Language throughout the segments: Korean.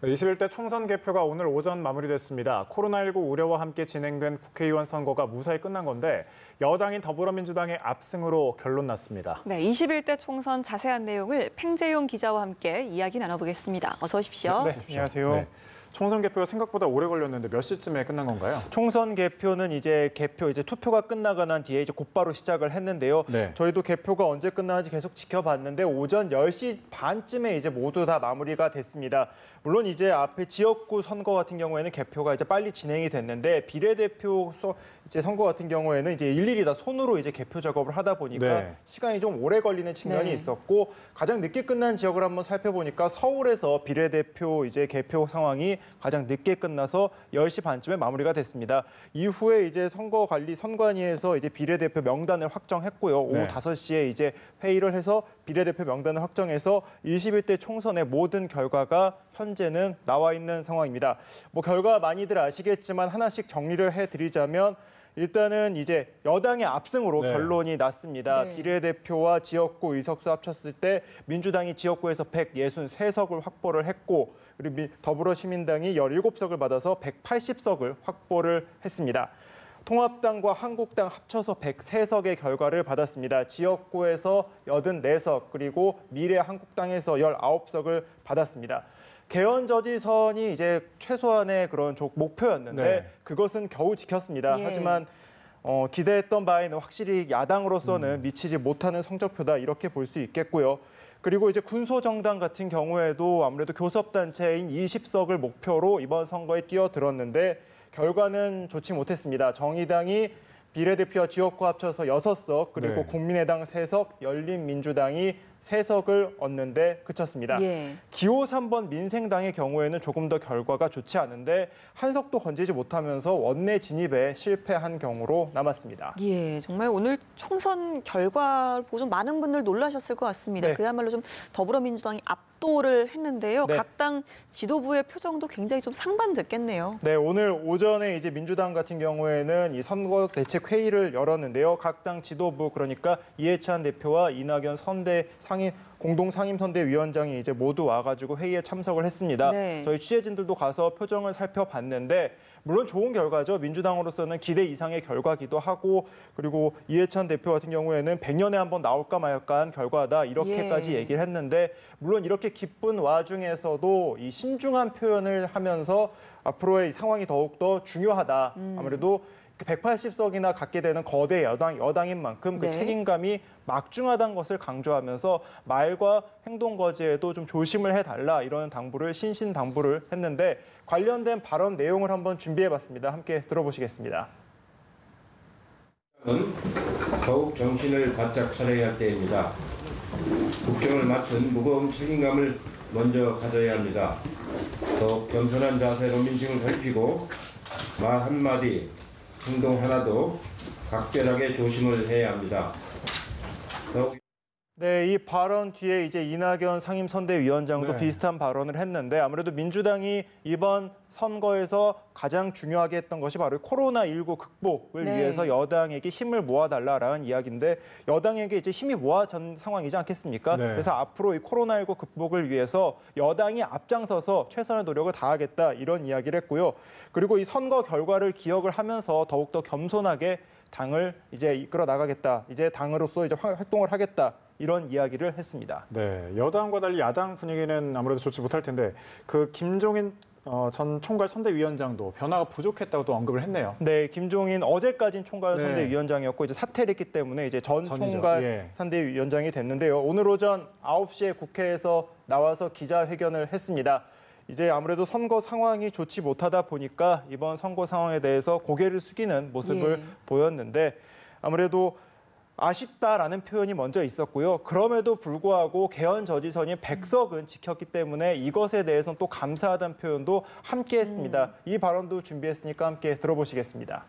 21대 총선 개표가 오늘 오전 마무리됐습니다. 코로나19 우려와 함께 진행된 국회의원 선거가 무사히 끝난 건데 여당인 더불어민주당의 압승으로 결론 났습니다. 네, 21대 총선 자세한 내용을 팽재용 기자와 함께 이야기 나눠보겠습니다. 어서 오십시오. 네, 안녕하세요. 네. 총선 개표가 생각보다 오래 걸렸는데 몇 시쯤에 끝난 건가요? 총선 개표는 이제 투표가 끝나고 난 뒤에 이제 곧바로 시작을 했는데요. 네. 저희도 개표가 언제 끝나는지 계속 지켜봤는데 오전 10시 반쯤에 이제 모두 다 마무리가 됐습니다. 물론 이제 앞에 지역구 선거 같은 경우에는 개표가 이제 빨리 진행이 됐는데 비례대표 이제 선거 같은 경우에는 이제 일일이 다 손으로 이제 개표 작업을 하다 보니까 네. 시간이 좀 오래 걸리는 측면이 있었고 가장 늦게 끝난 지역을 한번 살펴보니까 서울에서 비례대표 이제 개표 상황이 가장 늦게 끝나서 10시 반쯤에 마무리가 됐습니다. 이후에 이제 선관위에서 이제 비례대표 명단을 확정했고요. 오후 네. 5시에 이제 회의를 해서 비례대표 명단을 확정해서 21대 총선의 모든 결과가 현재는 나와 있는 상황입니다. 뭐 결과 많이들 아시겠지만 하나씩 정리를 해드리자면 일단은 이제 여당의 압승으로 결론이 났습니다. 네. 비례대표와 지역구 의석수 합쳤을 때 민주당이 지역구에서 163석을 확보를 했고 그리고 더불어시민당이 17석을 받아서 180석을 확보를 했습니다. 통합당과 한국당 합쳐서 103석의 결과를 받았습니다. 지역구에서 84석 그리고 미래한국당에서 19석을 받았습니다. 개헌저지선이 이제 최소한의 그런 목표였는데 그것은 겨우 지켰습니다. 예. 하지만 기대했던 바에는 확실히 야당으로서는 미치지 못하는 성적표다 이렇게 볼 수 있겠고요. 그리고 이제 군소정당 같은 경우에도 아무래도 교섭단체인 20석을 목표로 이번 선거에 뛰어들었는데 결과는 좋지 못했습니다. 정의당이 비례대표와 지역구 합쳐서 6석, 그리고 국민의당 3석, 열린민주당이 3석을 얻는데 그쳤습니다. 예. 기호 3번 민생당의 경우에는 조금 더 결과가 좋지 않은데 한 석도 건지지 못하면서 원내 진입에 실패한 경우로 남았습니다. 예, 정말 오늘 총선 결과를 보고 좀 많은 분들 놀라셨을 것 같습니다. 네. 그야말로 좀 더불어민주당이 압도를 했는데요. 네. 각 당 지도부의 표정도 굉장히 좀 상반됐겠네요. 네, 오늘 오전에 이제 민주당 같은 경우에는 이 선거 대책 회의를 열었는데요. 각 당 지도부 그러니까 이해찬 대표와 이낙연 공동 상임선대위원장이 이제 모두 와가지고 회의에 참석을 했습니다. 네. 저희 취재진들도 가서 표정을 살펴봤는데 물론 좋은 결과죠. 민주당으로서는 기대 이상의 결과기도 하고 그리고 이해찬 대표 같은 경우에는 100년에 한번 나올까 말까 한 결과다 이렇게까지 얘기를 했는데 물론 이렇게 기쁜 와중에서도 이 신중한 표현을 하면서 앞으로의 상황이 더욱더 중요하다. 아무래도 180석이나 갖게 되는 거대 여당인 만큼 그 책임감이 막중하다는 것을 강조하면서 말과 행동 거지에도 좀 조심을 해달라 이런 신신당부를 했는데 관련된 발언 내용을 한번 준비해봤습니다. 함께 들어보시겠습니다. 더욱 정신을 바짝 차려야 할 때입니다. 국정을 맡은 무거운 책임감을 먼저 가져야 합니다. 더욱 겸손한 자세로 민심을 살피고 말 한마디 행동 하나도 각별하게 조심을 해야 합니다. 네, 이 발언 뒤에 이제 이낙연 상임선대위원장도 비슷한 발언을 했는데 아무래도 민주당이 이번 선거에서 가장 중요하게 했던 것이 바로 코로나19 극복을 위해서 여당에게 힘을 모아달라라는 이야기인데 여당에게 이제 힘이 모아진 상황이지 않겠습니까? 그래서 앞으로 이 코로나19 극복을 위해서 여당이 앞장서서 최선의 노력을 다하겠다 이런 이야기를 했고요. 그리고 이 선거 결과를 기억을 하면서 더욱더 겸손하게 당을 이제 이끌어 나가겠다. 이제 당으로서 이제 활동을 하겠다. 이런 이야기를 했습니다. 네, 여당과 달리 야당 분위기는 아무래도 좋지 못할 텐데 그 김종인 전 총괄 선대위원장도 변화가 부족했다고 또 언급을 했네요. 네, 김종인 어제까지는 총괄 선대위원장이었고 이제 사퇴를 했기 때문에 이제 전 총괄 선대위원장이 됐는데요. 오늘 오전 9시에 국회에서 나와서 기자회견을 했습니다. 이제 아무래도 선거 상황이 좋지 못하다 보니까 이번 선거 상황에 대해서 고개를 숙이는 모습을 보였는데 아무래도 아쉽다라는 표현이 먼저 있었고요. 그럼에도 불구하고 개헌저지선이 100석은 지켰기 때문에 이것에 대해서는 또 감사하다는 표현도 함께 했습니다. 이 발언도 준비했으니까 함께 들어보시겠습니다.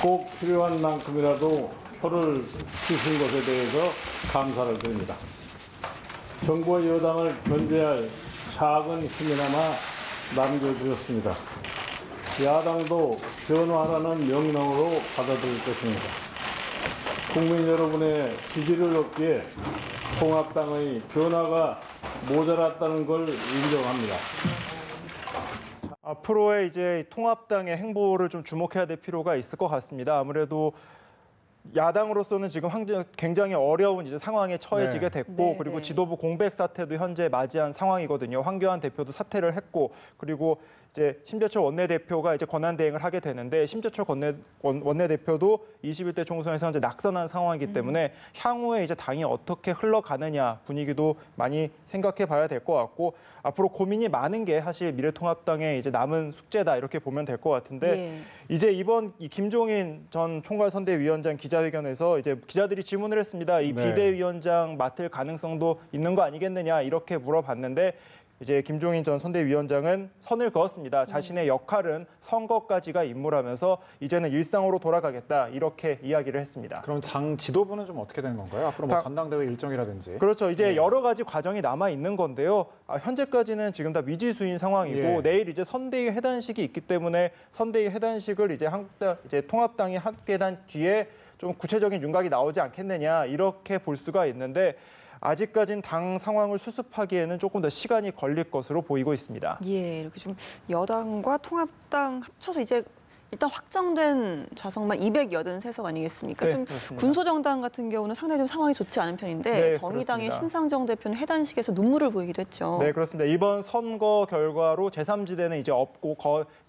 꼭 필요한 만큼이라도 표를 주신 것에 대해서 감사를 드립니다. 정부와 여당을 견제할 작은 힘이나마 남겨주셨습니다. 야당도 변화하라는 명령으로 받아들일 것입니다. 국민 여러분의 지지를 얻기에 통합당의 변화가 모자랐다는 걸 인정합니다. 앞으로의 이제 통합당의 행보를 좀 주목해야 될 필요가 있을 것 같습니다. 아무래도 야당으로서는 지금 굉장히 어려운 이제 상황에 처해지게 됐고 네, 그리고 네. 지도부 공백 사태도 현재 맞이한 상황이거든요. 황교안 대표도 사퇴를 했고 그리고 이제 심재철 원내대표가 이제 권한대행을 하게 되는데 심재철 원내대표도 21대 총선에서 현재 낙선한 상황이기 때문에 향후에 이제 당이 어떻게 흘러가느냐 분위기도 많이 생각해 봐야 될 것 같고 앞으로 고민이 많은 게 사실 미래통합당의 이제 남은 숙제다 이렇게 보면 될 것 같은데 예. 이제 이번 이 김종인 전 총괄선대위원장 기자회견에서 이제 기자들이 질문을 했습니다. 이 네. 비대위원장 맡을 가능성도 있는 거 아니겠느냐 이렇게 물어봤는데 이제 김종인 전 선대위원장은 선을 그었습니다. 자신의 역할은 선거까지가 임무라면서 이제는 일상으로 돌아가겠다 이렇게 이야기를 했습니다. 그럼 당 지도부는 좀 어떻게 되는 건가요? 앞으로 뭐 전당대회 일정이라든지. 그렇죠. 이제 여러 가지 과정이 남아 있는 건데요. 현재까지는 지금 다 미지수인 상황이고 예. 내일 이제 선대위 회단식이 있기 때문에 선대위 회단식을 이제 이제 통합당이 함께 한 뒤에 좀 구체적인 윤곽이 나오지 않겠느냐 이렇게 볼 수가 있는데 아직까지는 당 상황을 수습하기에는 조금 더 시간이 걸릴 것으로 보이고 있습니다. 예, 이렇게 좀 여당과 통합당 합쳐서 이제 일단 확정된 좌석만 283석 아니겠습니까? 네, 좀 그렇습니다. 군소정당 같은 경우는 상당히 좀 상황이 좋지 않은 편인데 네, 정의당의 그렇습니다. 심상정 대표는 해단식에서 눈물을 보이기도 했죠. 네, 그렇습니다. 이번 선거 결과로 제3지대는 이제 없고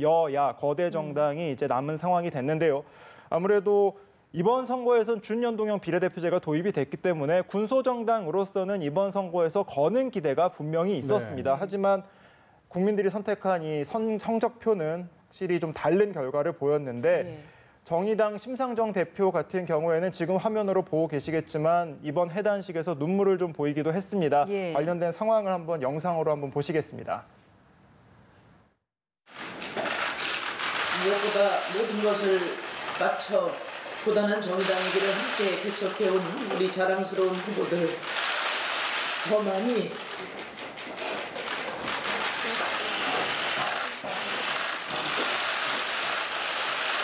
여야 거대 정당이 이제 남은 상황이 됐는데요. 아무래도 이번 선거에선 준연동형 비례대표제가 도입이 됐기 때문에 군소정당으로서는 이번 선거에서 거는 기대가 분명히 있었습니다. 네. 하지만 국민들이 선택한 이 성적표는 확실히 좀 다른 결과를 보였는데 예. 정의당 심상정 대표 같은 경우에는 지금 화면으로 보고 계시겠지만 이번 해단식에서 눈물을 좀 보이기도 했습니다. 예. 관련된 상황을 한번 영상으로 한번 보시겠습니다. 무엇보다 모든 것을 바쳐 고단한 정의당의 길을 함께 개척해온 우리 자랑스러운 후보들 더 많이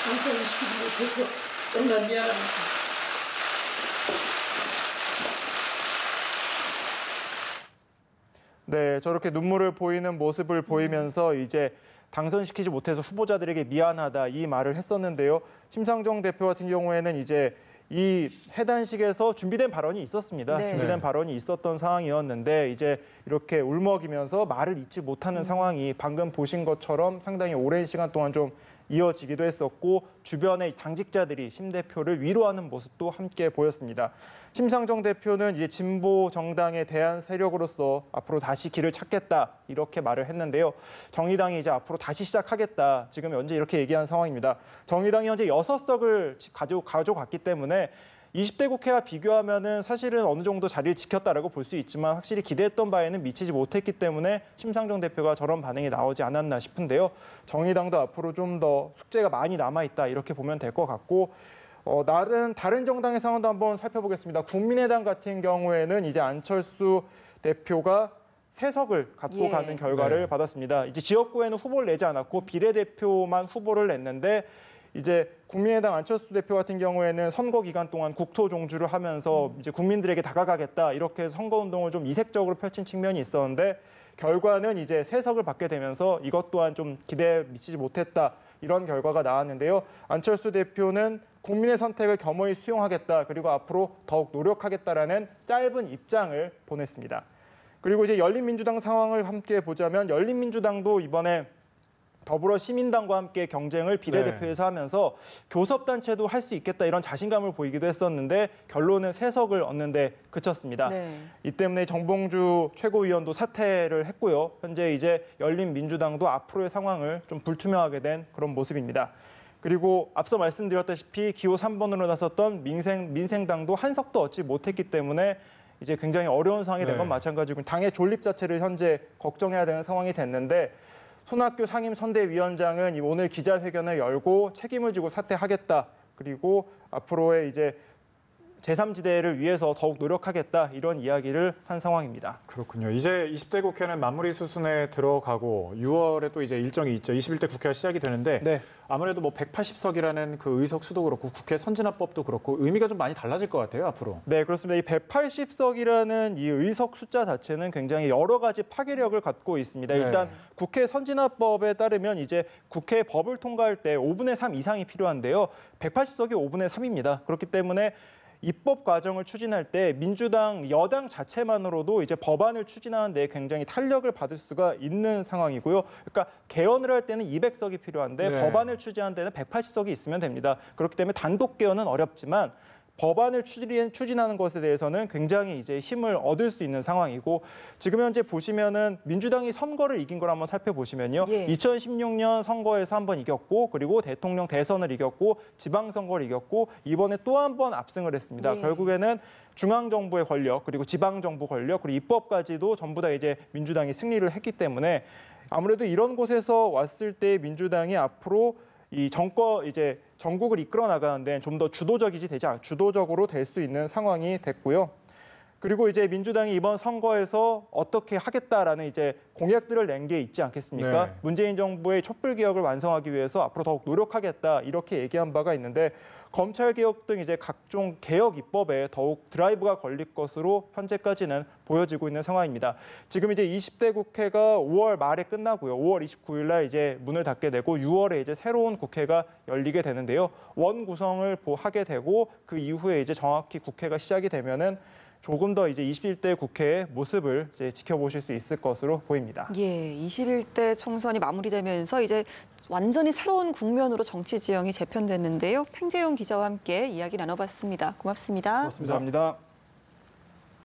완성시키지 못해서 정말 미안합니다. 네, 저렇게 눈물을 보이는 모습을 보이면서 이제 당선시키지 못해서 후보자들에게 미안하다 이 말을 했었는데요. 심상정 대표 같은 경우에는 이제 이 해단식에서 준비된 발언이 있었습니다. 네. 준비된 발언이 있었던 상황이었는데 이제 이렇게 울먹이면서 말을 잇지 못하는 상황이 방금 보신 것처럼 상당히 오랜 시간 동안 좀 이어지기도 했었고 주변의 당직자들이 심 대표를 위로하는 모습도 함께 보였습니다. 심상정 대표는 이제 진보 정당에 대한 세력으로서 앞으로 다시 길을 찾겠다 이렇게 말을 했는데요. 정의당이 이제 앞으로 다시 시작하겠다. 지금 현재 이렇게 얘기한 상황입니다. 정의당이 현재 6석을 가져갔기 때문에 20대 국회와 비교하면은 사실은 어느 정도 자리를 지켰다라고 볼 수 있지만 확실히 기대했던 바에는 미치지 못했기 때문에 심상정 대표가 저런 반응이 나오지 않았나 싶은데요. 정의당도 앞으로 좀 더 숙제가 많이 남아 있다 이렇게 보면 될 것 같고 다른 정당의 상황도 한번 살펴보겠습니다. 국민의당 같은 경우에는 이제 안철수 대표가 3석을 갖고 예. 가는 결과를 네. 받았습니다. 이제 지역구에는 후보를 내지 않았고 비례대표만 후보를 냈는데 이제 국민의당 안철수 대표 같은 경우에는 선거 기간 동안 국토 종주를 하면서 이제 국민들에게 다가가겠다 이렇게 해서 선거 운동을 좀 이색적으로 펼친 측면이 있었는데 결과는 이제 3석을 받게 되면서 이것 또한 좀 기대에 미치지 못했다 이런 결과가 나왔는데요. 안철수 대표는 국민의 선택을 겸허히 수용하겠다 그리고 앞으로 더욱 노력하겠다라는 짧은 입장을 보냈습니다. 그리고 이제 열린민주당 상황을 함께 보자면 열린민주당도 이번에 더불어시민당과 함께 경쟁을 비례대표에서 하면서 교섭단체도 할 수 있겠다 이런 자신감을 보이기도 했었는데 결론은 3석을 얻는데 그쳤습니다. 네. 이 때문에 정봉주 최고위원도 사퇴를 했고요. 현재 이제 열린민주당도 앞으로의 상황을 좀 불투명하게 된 그런 모습입니다. 그리고 앞서 말씀드렸다시피 기호 3번으로 나섰던 민생당도 한 석도 얻지 못했기 때문에 이제 굉장히 어려운 상황이 된 건 네. 마찬가지고 당의 존립 자체를 현재 걱정해야 되는 상황이 됐는데 손학규 상임선대위원장은 오늘 기자회견을 열고 책임을 지고 사퇴하겠다. 그리고 앞으로의 이제 제3지대를 위해서 더욱 노력하겠다 이런 이야기를 한 상황입니다. 그렇군요. 이제 20대 국회는 마무리 수순에 들어가고 6월에 또 이제 일정이 있죠. 21대 국회가 시작이 되는데 네. 아무래도 뭐 180석이라는 그 의석 수도 그렇고 국회 선진화법도 그렇고 의미가 좀 많이 달라질 것 같아요, 앞으로. 네, 그렇습니다. 이 180석이라는 이 의석 숫자 자체는 굉장히 여러 가지 파괴력을 갖고 있습니다. 네. 일단 국회 선진화법에 따르면 이제 국회 법을 통과할 때 5분의 3 이상이 필요한데요. 180석이 5분의 3입니다. 그렇기 때문에 입법 과정을 추진할 때 민주당 여당 자체만으로도 이제 법안을 추진하는 데 굉장히 탄력을 받을 수가 있는 상황이고요. 그러니까 개헌을 할 때는 200석이 필요한데 네. 법안을 추진하는 데는 180석이 있으면 됩니다. 그렇기 때문에 단독 개헌은 어렵지만 법안을 추진하는 것에 대해서는 굉장히 이제 힘을 얻을 수 있는 상황이고 지금 현재 보시면은 민주당이 선거를 이긴 걸 한번 살펴보시면요. 예. 2016년 선거에서 한번 이겼고 그리고 대통령 대선을 이겼고 지방선거를 이겼고 이번에 또 한 번 압승을 했습니다. 예. 결국에는 중앙정부의 권력 그리고 지방정부 권력 그리고 입법까지도 전부 다 이제 민주당이 승리를 했기 때문에 아무래도 이런 곳에서 왔을 때 민주당이 앞으로 이 이제 전국을 이끌어 나가는 데는 좀 더 주도적으로 될 수 있는 상황이 됐고요. 그리고 이제 민주당이 이번 선거에서 어떻게 하겠다라는 이제 공약들을 낸 게 있지 않겠습니까? 네. 문재인 정부의 촛불 개혁을 완성하기 위해서 앞으로 더욱 노력하겠다 이렇게 얘기한 바가 있는데 검찰 개혁 등 이제 각종 개혁 입법에 더욱 드라이브가 걸릴 것으로 현재까지는 보여지고 있는 상황입니다. 지금 이제 20대 국회가 5월 말에 끝나고요. 5월 29일 날 이제 문을 닫게 되고 6월에 이제 새로운 국회가 열리게 되는데요. 원 구성을 하게 되고 그 이후에 이제 정확히 국회가 시작이 되면은 조금 더 이제 21대 국회의 모습을 이제 지켜보실 수 있을 것으로 보입니다. 예, 21대 총선이 마무리되면서 이제 완전히 새로운 국면으로 정치 지형이 재편됐는데요. 팽재용 기자와 함께 이야기 나눠봤습니다. 고맙습니다. 고맙습니다. 감사합니다.